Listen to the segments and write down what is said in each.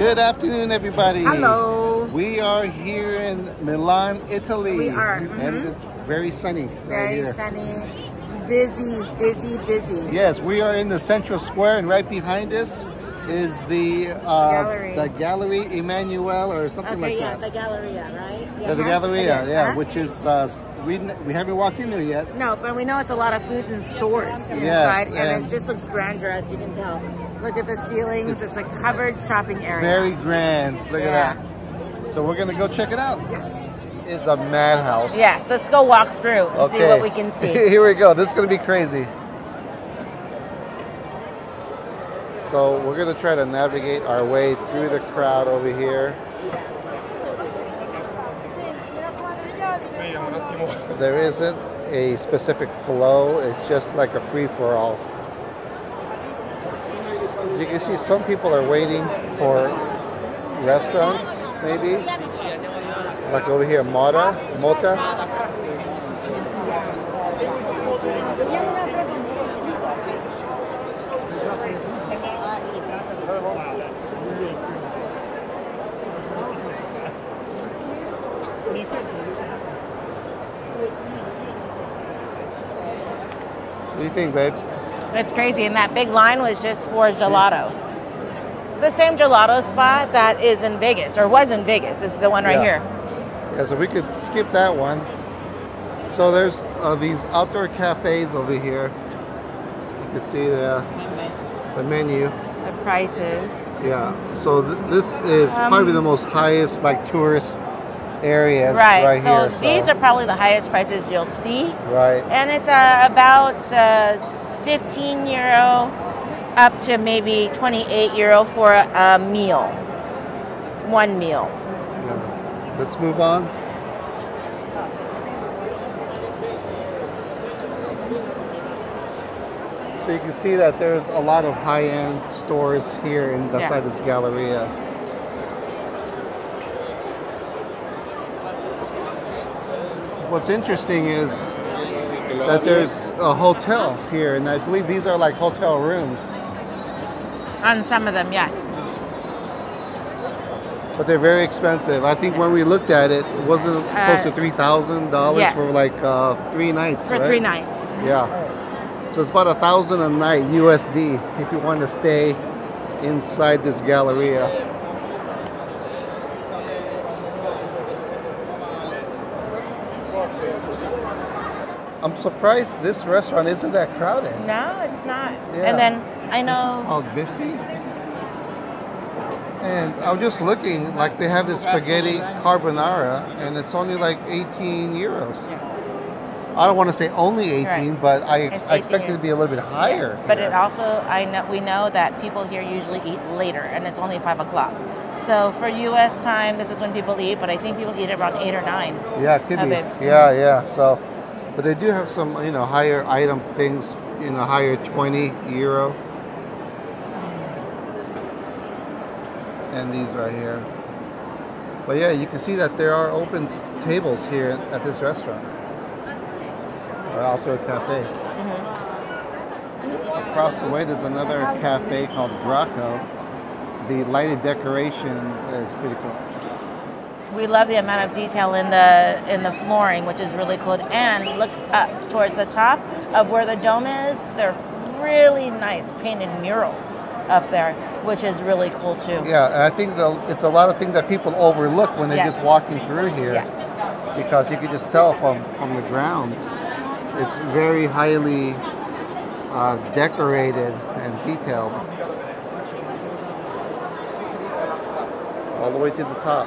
Good afternoon, everybody. Hello. We are here in Milan, Italy. We are. And it's very sunny. Very sunny. It's busy, busy, busy. Yes, we are in the central square, and right behind us is the Galleria Emanuele or something like that. The Galleria, right? Yeah, the Galleria, which is, we haven't walked in there yet. No, but we know it's a lot of foods and stores inside, and it just looks grander, as you can tell. Look at the ceilings. It's a covered shopping area. Very grand. Look at that. So we're going to go check it out. Yes. It's a madhouse. Yes, let's go walk through and see what we can see. Here we go. This is going to be crazy. So we're going to try to navigate our way through the crowd over here. There isn't a specific flow. It's just like a free-for-all. You can see some people are waiting for restaurants, maybe. Like over here, Mota. What do you think, babe? It's crazy, and that big line was just for gelato. It's the same gelato spot that is in Vegas, or was in Vegas. It's the one right here. Yeah, so we could skip that one. So there's these outdoor cafes over here. You can see the menu. The prices. Yeah, so this is probably the most highest like tourist areas right here. So these are probably the highest prices you'll see. Right. And it's about €15 up to maybe €28 for a meal. One meal. Yeah. Let's move on. So you can see that there's a lot of high-end stores here inside this Galleria. What's interesting is that there's a hotel here, and I believe these are like hotel rooms. On some of them, yes. But they're very expensive. I think when we looked at it, it wasn't close to $3,000 for like 3 nights, For 3 nights. Yeah. So it's about $1,000 a night USD if you want to stay inside this Galleria. I'm surprised this restaurant isn't that crowded. No, it's not. Yeah. And then I know this is called Biffi. And I'm just looking, like they have this spaghetti carbonara, and it's only like 18 euros. I don't want to say only 18, but I expect it to be a little bit higher. Yes, but it also, we know that people here usually eat later, and it's only 5 o'clock. So for U.S. time, this is when people eat, but I think people eat around 8 or 9. Yeah, it could be. Yeah. So, but they do have some, higher item things, higher 20 euro. And these right here. But yeah, you can see that there are open tables here at this restaurant. Or outdoor cafe. Across the way, there's another cafe called Graco. The lighted decoration is pretty cool. We love the amount of detail in the flooring, which is really cool. And look up towards the top of where the dome is. They're really nice painted murals up there, which is really cool too. Yeah, and I think it's a lot of things that people overlook when they're just walking through here. Yes. Because you can just tell from the ground. It's very highly decorated and detailed. All the way to the top.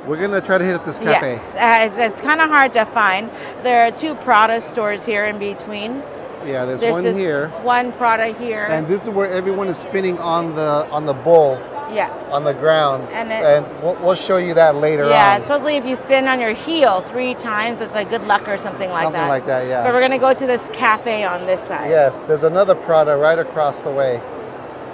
We're going to try to hit up this cafe. Yes, it's kind of hard to find. There are 2 Prada stores here in between. Yeah, there's one here. One Prada here. And this is where everyone is spinning on the bull. Yeah. On the ground. And we'll show you that later on. Yeah, supposedly if you spin on your heel 3 times, it's like good luck or something like that. Something like that, yeah. But we're going to go to this cafe on this side. Yes, there's another Prada right across the way.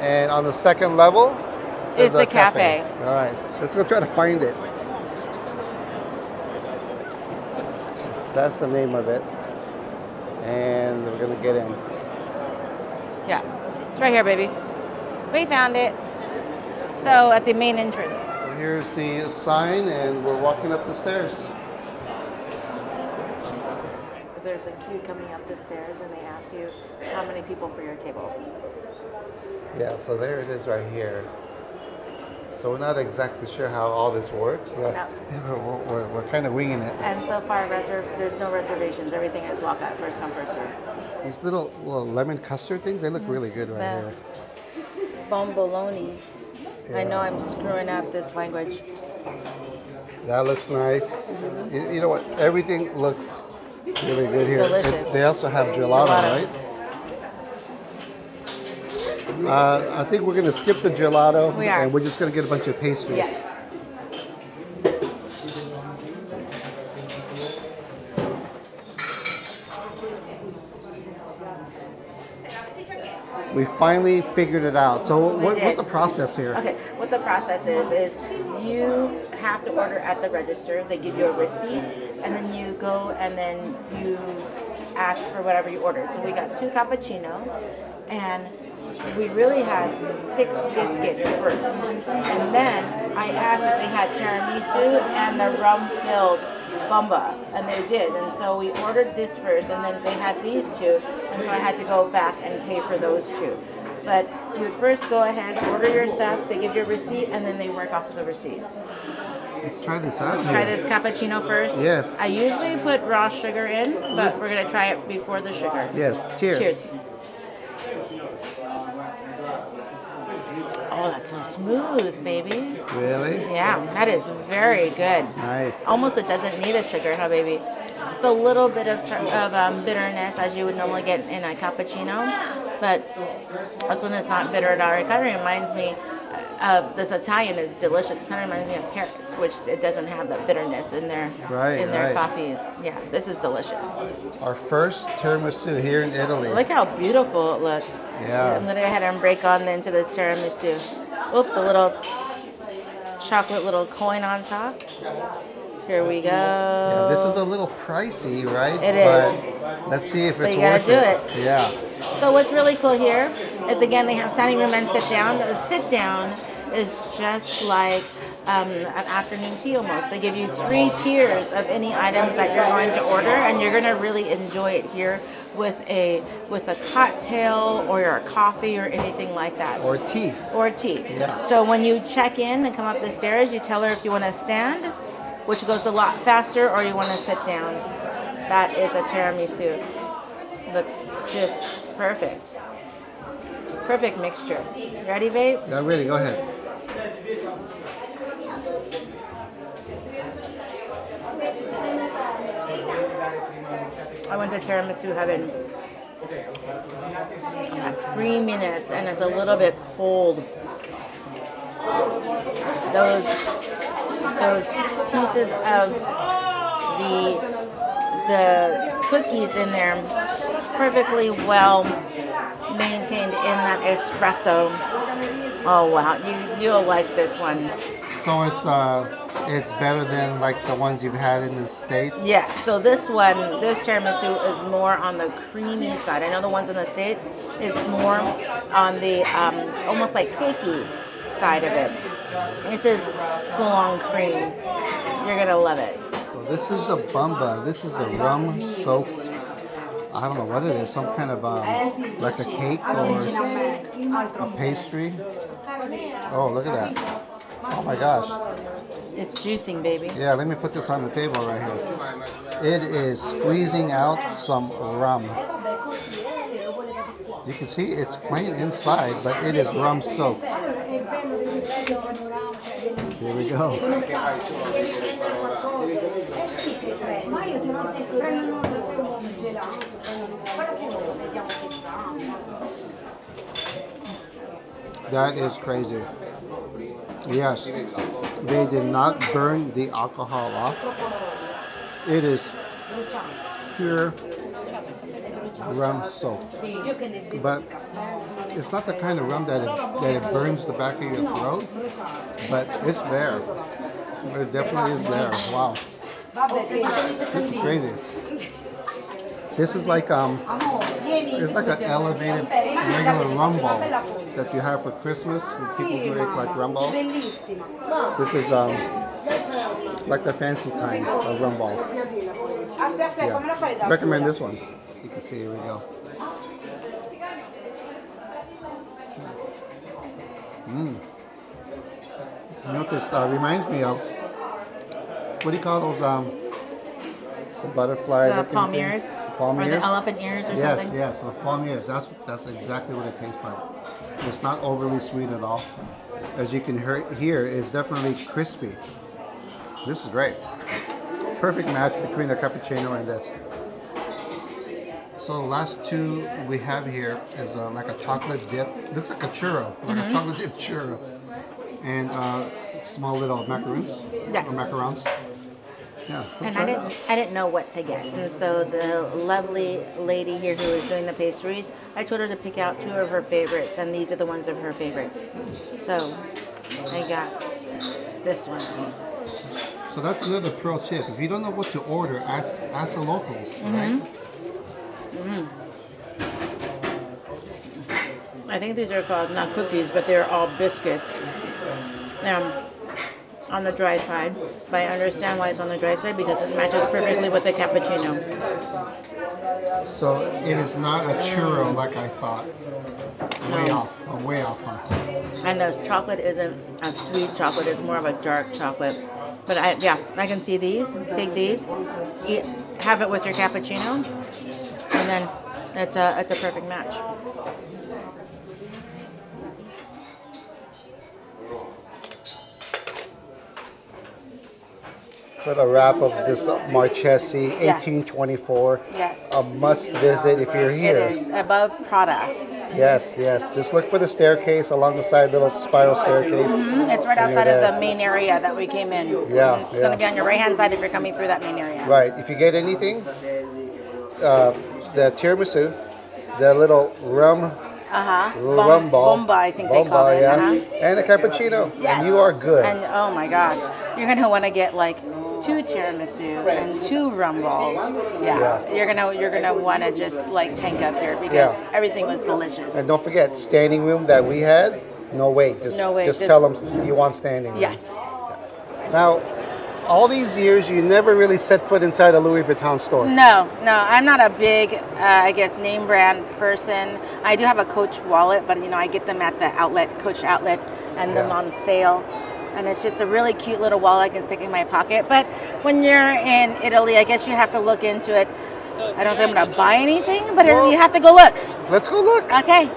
And on the second level is the cafe. All right, let's go try to find it. That's the name of it. And we're going to get in. Yeah, it's right here, baby. We found it. So at the main entrance. So here's the sign, and we're walking up the stairs. There's a queue coming up the stairs, and they ask you how many people for your table. Yeah, so there it is right here. So we're not exactly sure how all this works. No. We're kind of winging it. And so far, there's no reservations. Everything is walk out, first come, first serve. These little lemon custard things, they look really good right here. Bomboloni. Yeah. I know I'm screwing up this language. That looks nice. You know what? Everything looks really good here. Delicious. They also have gelato, right? I think we're going to skip the gelato. We are. And we're just going to get a bunch of pastries. Yes. We finally figured it out. So what's the process here? Okay, what the process is you have to order at the register. They give you a receipt, and then you go and then you ask for whatever you ordered. So we got 2 cappuccino, and we really had 6 biscuits first. And then I asked if they had tiramisu and the rum-filled bamba, and they did. And so we ordered this first, and then they had these 2, and so I had to go back and pay for those 2. But you would first go ahead, order your stuff, they give you a receipt, and then they work off of the receipt. Let's try this out. Try this cappuccino first. Yes. I usually put raw sugar in, but we're going to try it before the sugar. Yes. Cheers. Cheers. Oh, that's so smooth, baby. Really? Yeah, that is very good. Nice. Almost it doesn't need a sugar, huh, baby? So a little bit of bitterness, as you would normally get in a cappuccino, but this one is not bitter at all. It kind of reminds me of this Italian is delicious. It kind of reminds me of Paris, which it doesn't have the bitterness in their coffees. Yeah, this is delicious. Our first tiramisu here in Italy. Look how beautiful it looks. Yeah. I'm going to go ahead and break on into this tiramisu. Oops, a little chocolate little coin on top. Here we go. Yeah, this is a little pricey, right? It is. But let's see if it's But you gotta worth do it. Yeah. So what's really cool here is, again, they have standing room and sit down. The sit down is just like an afternoon tea almost. They give you 3 tiers of any items that you're going to order, and you're going to really enjoy it here with a cocktail or your coffee or anything like that. Or tea. Or tea. Yeah. So when you check in and come up the stairs, you tell her if you want to stand, which goes a lot faster, or you want to sit down. That is a tiramisu. Looks just perfect. Perfect mixture. Ready, babe? Yeah, ready. Go ahead. I went to tiramisu heaven. That creaminess, and it's a little bit cold. Those pieces of the cookies in there, perfectly well maintained in that espresso. Oh wow, you'll like this one. So it's better than like the ones you've had in the States? Yeah, so this tiramisu is more on the creamy side. I know the ones in the States is more on the almost like cakey side of it. This is full-on cream. You're gonna love it. So this is the bamba. This is the rum-soaked, I don't know what it is, some kind of like a cake or a pastry. Oh, look at that. Oh my gosh. It's juicing, baby. Yeah, let me put this on the table right here. It is squeezing out some rum. You can see it's plain inside, but it is rum soaked. Here we go. That is crazy. Yes, they did not burn the alcohol off. It is pure rum soaked. But it's not the kind of rum that it burns the back of your throat, but it's there. It definitely is there. Wow. This is crazy. This is like it's like an elevated regular rum ball that you have for Christmas when people make like rum balls. This is like the fancy kind of rum ball. Yeah. Recommend this one. You can see, here we go. You know what this reminds me of? What do you call those? The butterfly. The palm ears. Or the elephant ears or something? Yes, the palm ears. That's exactly what it tastes like. It's not overly sweet at all. As you can hear, it's definitely crispy. This is great. Perfect match between the cappuccino and this. So the last two we have here is like a chocolate dip. It looks like a churro, like a chocolate dip churro. And small little macaroons. Yes. Or macarons. Yeah. And I didn't know what to get. And so the lovely lady here who was doing the pastries, I told her to pick out 2 of her favorites, and these are the ones of her favorites. So I got this one. So that's another pro tip. If you don't know what to order, ask the locals, right? I think these are called not cookies, but they're all biscuits. On the dry side, but I understand why it's on the dry side because it matches perfectly with the cappuccino. So it is not a churro like I thought. Way off. I'm way off. And the chocolate isn't a sweet chocolate; it's more of a dark chocolate. But I can see these. Take these, have it with your cappuccino, and then it's a perfect match. For the wrap of this Marchesi 1824, yes. A must visit if you're here. It is above Prada. Yes. Just look for the staircase along the side, little spiral staircase. It's right outside of the main area that we came in. Yeah. It's going to be on your right-hand side if you're coming through that main area. Right. If you get anything, the tiramisu, the little rum ball. Bomba, I think they call it. Yeah. And a cappuccino. Yes. And you are good. And oh my gosh, you're going to want to get like 2 tiramisu and 2 rum balls. Yeah. You're gonna want to just like tank up here because everything was delicious. And don't forget, standing room that we had, no wait. Just tell them you want standing room. Yes. Now, all these years, you never really set foot inside a Louis Vuitton store. No, I'm not a big, I guess, name brand person. I do have a Coach wallet, but I get them at the outlet, Coach outlet, and them on sale. And it's just a really cute little wallet I can stick in my pocket. But when you're in Italy, I guess you have to look into it. I don't think I'm going to buy anything, but you have to go look. Let's go look. Okay.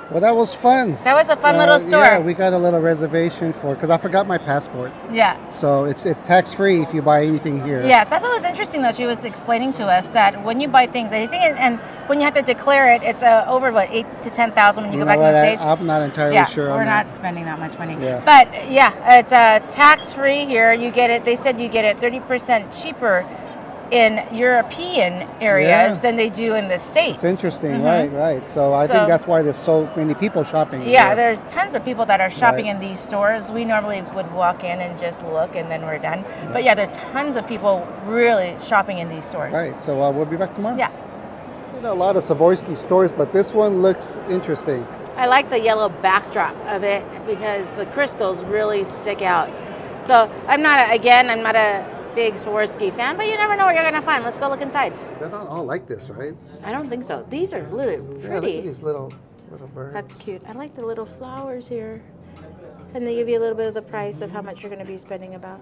Well, that was fun. That was a fun little store. Yeah, we got a little reservation because I forgot my passport. Yeah. So it's tax-free if you buy anything here. Yes, I thought it was interesting that she was explaining to us that when you buy things, anything, and when you have to declare it, it's over, what, 8,000 to 10,000 when you go back to the States? I'm not entirely sure on we're that. not spending that much money. Yeah. But, it's tax-free here. You get it, they said you get it 30% cheaper in European areas than they do in the States. It's interesting, right. So I think that's why there's so many people shopping. Yeah, there's tons of people that are shopping in these stores. We normally would walk in and just look and then we're done. Yeah. But there are tons of people really shopping in these stores. Right, so we'll be back tomorrow? Yeah. I've seen a lot of Swarovski stores, but this one looks interesting. I like the yellow backdrop of it because the crystals really stick out. So I'm not a big Swarovski fan, but you never know what you're going to find. Let's go look inside. They're not all like this, right? I don't think so. These are really pretty. Yeah, look at these little birds. That's cute. I like the little flowers here. And they give you a little bit of the price of how much you're going to be spending about.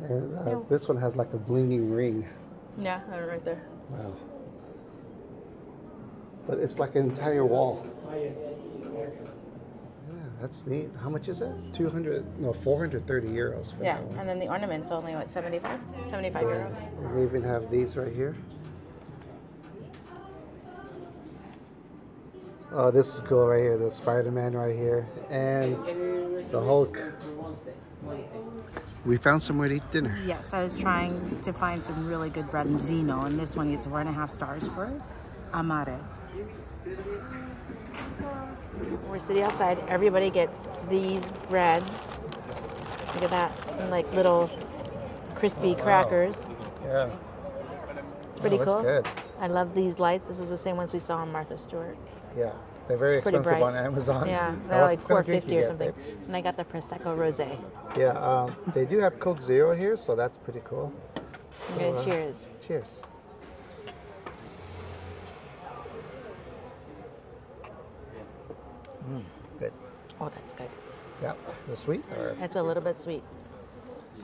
And this one has like a blinging ring. Yeah, right there. Wow. But it's like an entire wall. That's neat. How much is it? 430 euros for that one. And then the ornament's only, what, 75 euros. And we even have these right here. Oh, this is cool right here. The Spider-Man right here. And the Hulk. We found somewhere to eat dinner. Yes, I was trying to find some really good branzino, and this one gets 4.5 stars for it. Mare. We're sitting outside. Everybody gets these breads. Look at that. And like little crispy crackers. Yeah. It's pretty that's cool. Good. I love these lights. This is the same ones we saw on Martha Stewart. Yeah. They're very expensive on Amazon. Yeah, they're like $4.50 or something. And I got the Prosecco Rosé. Yeah, they do have Coke Zero here, so that's pretty cool. So, Okay, cheers. Cheers. Good. Oh, that's good. Yeah. The sweet? Or? It's a little bit sweet.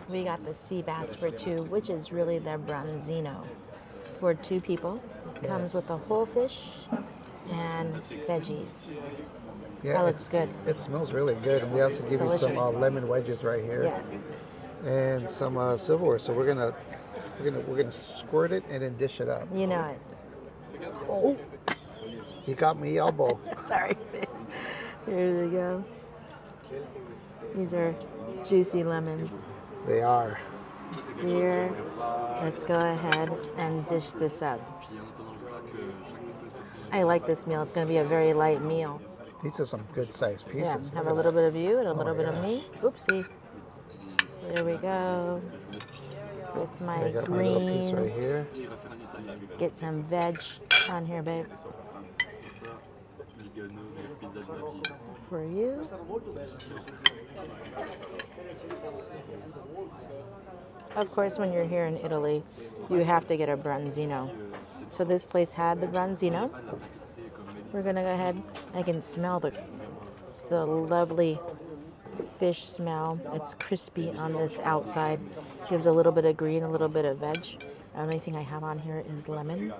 We got the sea bass for two, which is really the branzino for two people. It comes with a whole fish and veggies. Yeah, that looks good. It smells really good, and we also give you some lemon wedges right here, and some silverware. So we're gonna squirt it and then dish it up. You know it. Oh, you got me elbow. Sorry. Here we go. These are juicy lemons. They are. Here, let's go ahead and dish this up. I like this meal. It's going to be a very light meal. These are some good sized pieces. Yeah, have a little bit of you and a little bit of me. Oopsie. There we go. With my greens. My little piece right here. Get some veg on here, babe. For you. Of course, when you're here in Italy, you have to get a branzino. So this place had the branzino. We're gonna go ahead. I can smell the lovely fish smell. It's crispy on this outside. Gives a little bit of green, a little bit of veg. The only thing I have on here is lemon.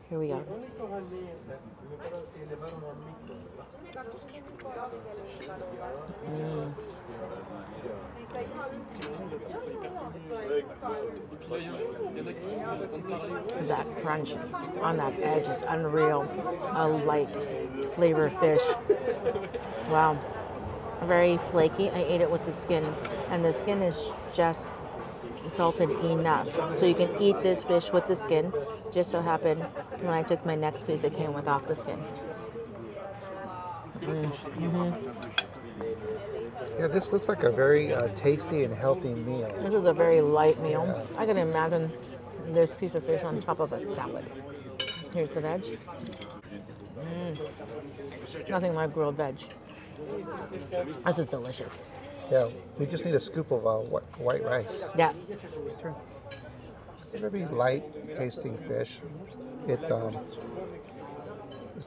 Here we go. That crunch on that edge is unreal. A light flavor fish. Wow. Very flaky. I ate it with the skin, and the skin is just salted enough. So you can eat this fish with the skin. Just so happened when I took my next piece, it came with off the skin. Yeah, this looks like a very tasty and healthy meal. This is a very light meal. Yeah. I can imagine this piece of fish on top of a salad. Here's the veg. Nothing like grilled veg. This is delicious. Yeah, we just need a scoop of white rice. Yeah. It's a very light tasting fish. It's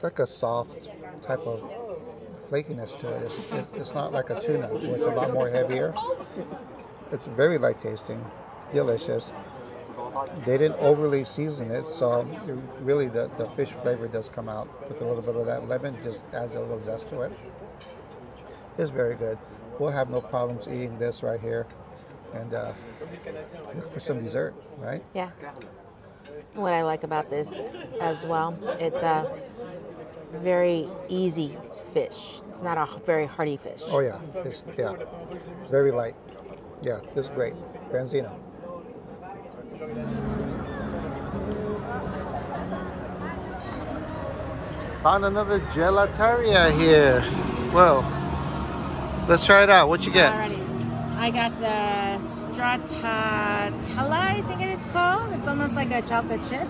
like a soft type of flakiness to it. It's not like a tuna, where it's a lot more heavier. It's very light tasting, delicious. They didn't overly season it, so really the fish flavor does come out with a little bit of that lemon, just adds a little zest to it. It's very good. We'll have no problems eating this right here, and look for some dessert, right? Yeah. What I like about this as well, it's a very easy fish. It's not a very hearty fish. Oh yeah, it's very light. Yeah, this is great. Branzino. Found another gelateria here. Whoa. Let's try it out. What you get? Alrighty. I got the stracciatella, I think it's called. It's almost like a chocolate chip.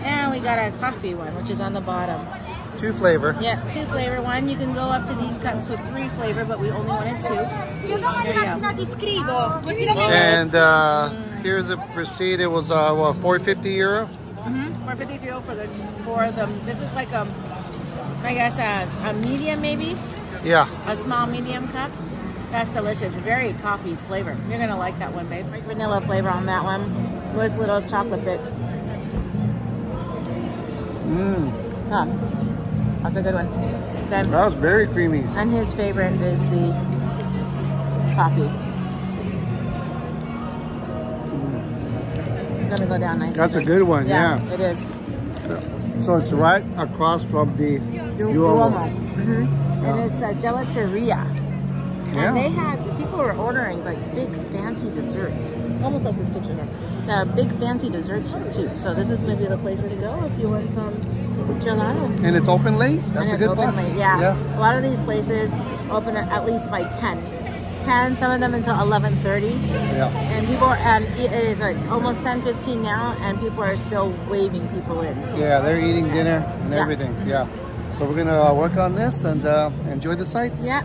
And we got a coffee one, which is on the bottom. 2 flavor. Yeah, 2 flavor one. You can go up to these cups with 3 flavor, but we only wanted 2. And here's a receipt. It was what, €4.50? 450 euro for the. This is like a, I guess a medium maybe. Yeah. A small medium cup. That's delicious. Very coffee flavor. You're gonna like that one, babe. Vanilla flavor on that one with little chocolate bits. That's a good one. Then, that was very creamy. And his favorite is the coffee. It's gonna go down nicely. That's a good one, yeah. It is. So it's right across from the Duomo. And it's a Gelateria. Yeah. And they had, people were ordering like big fancy desserts. Almost like this picture here. Big fancy desserts here too. So this is maybe the place to go if you want some gelato. And it's open late? That's a good place. Yeah. A lot of these places open at least by 10 10, some of them until 11:30. Yeah. And people are, and it is it's almost 10:15 now, and people are still waving people in. Yeah, they're eating dinner and everything. Yeah. So we're gonna work on this and enjoy the sights. Yeah.